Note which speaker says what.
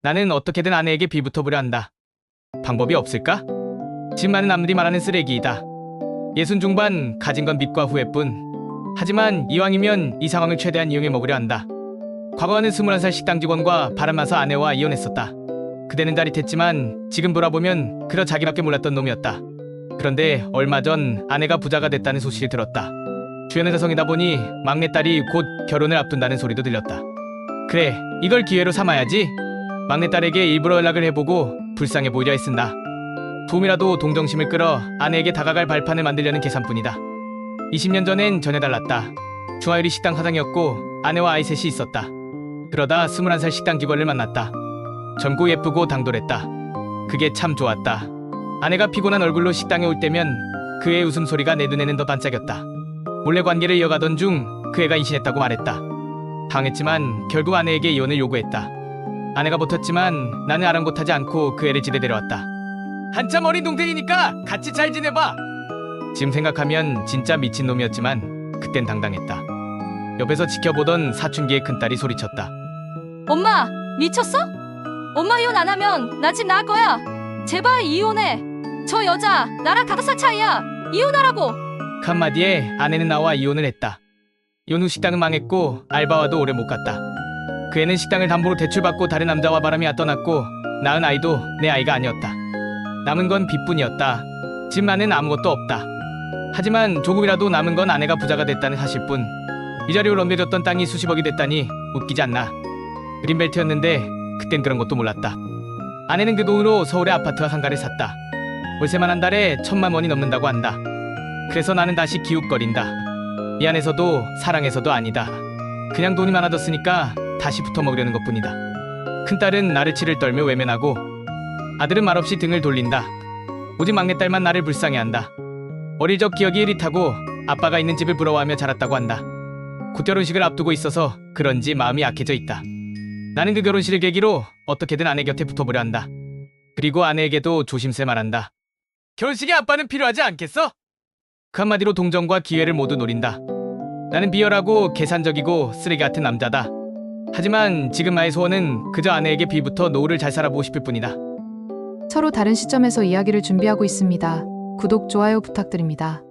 Speaker 1: 나는 어떻게든 아내에게 비붙어보려 한다. 방법이 없을까? 집 많은 남들이 말하는 쓰레기이다. 60 중반, 가진 건 밑과 후회뿐. 하지만 이왕이면 이 상황을 최대한 이용해 먹으려 한다. 과거에는 21살 식당 직원과 바람나서 아내와 이혼했었다. 그때는 짜릿했지만 지금 돌아보면 그저 자기밖에 몰랐던 놈이었다. 그런데 얼마 전 아내가 부자가 됐다는 소식을 들었다. 주연은 여성이다 보니 막내딸이 곧 결혼을 앞둔다는 소리도 들렸다. 그래, 이걸 기회로 삼아야지. 막내딸에게 일부러 연락을 해보고 불쌍해 보이려 애쓴다. 조금이라도 동정심을 끌어 아내에게 다가갈 발판을 만들려는 계산뿐이다. 20년 전엔 전혀 달랐다. 중화요리 식당 사장이었고 아내와 아이 셋이 있었다. 그러다 21살 식당 직원을 만났다. 젊고 예쁘고 당돌했다. 그게 참 좋았다. 아내가 피곤한 얼굴로 식당에 올 때면 그의 웃음소리가 내 눈에는 더 반짝였다. 몰래 관계를 이어가던 중 그 애가 임신했다고 말했다. 당했지만 결국 아내에게 이혼을 요구했다. 아내가 버텼지만 나는 아랑곳하지 않고 그 애를 집에 데려왔다. 한참 어린 동생이니까 같이 잘 지내봐. 지금 생각하면 진짜 미친놈이었지만 그땐 당당했다. 옆에서 지켜보던 사춘기의 큰딸이 소리쳤다.
Speaker 2: 엄마, 미쳤어? 엄마 이혼 안 하면 나 집 나갈 거야. 제발 이혼해. 저 여자 나랑 5살 차이야. 이혼하라고.
Speaker 1: 그 한마디에 아내는 나와 이혼을 했다. 이혼 후 식당은 망했고 알바와도 오래 못 갔다. 그 애는 식당을 담보로 대출받고 다른 남자와 바람이 떠났고 낳은 아이도 내 아이가 아니었다. 남은 건 빚뿐이었다. 집 안엔 아무것도 없다. 하지만 조금이라도 남은 건 아내가 부자가 됐다는 사실뿐. 위자료로 넘겨줬던 땅이 수십억이 됐다니 웃기지 않나. 그린벨트였는데 그땐 그런 것도 몰랐다. 아내는 그 돈으로 서울의 아파트와 상가를 샀다. 월세만 한 달에 1,000만 원이 넘는다고 한다. 그래서 나는 다시 기웃거린다. 미안해서도 사랑해서도 아니다. 그냥 돈이 많아졌으니까 다시 붙어먹으려는 것뿐이다. 큰딸은 나를 치를 떨며 외면하고 아들은 말없이 등을 돌린다. 오직 막내딸만 나를 불쌍해한다. 어릴 적 기억이 흐릿하고 아빠가 있는 집을 부러워하며 자랐다고 한다. 곧 결혼식을 앞두고 있어서 그런지 마음이 약해져 있다. 나는 그 결혼식을 계기로 어떻게든 아내 곁에 붙어보려 한다. 그리고 아내에게도 조심스레 말한다. 결혼식에 아빠는 필요하지 않겠어? 그 한마디로 동정과 기회를 모두 노린다. 나는 비열하고 계산적이고 쓰레기 같은 남자다. 하지만 지금 나의 소원은 그저 아내에게 비붙어 노후를 잘 살아보고 싶을 뿐이다.
Speaker 3: 서로 다른 시점에서 이야기를 준비하고 있습니다. 구독, 좋아요 부탁드립니다.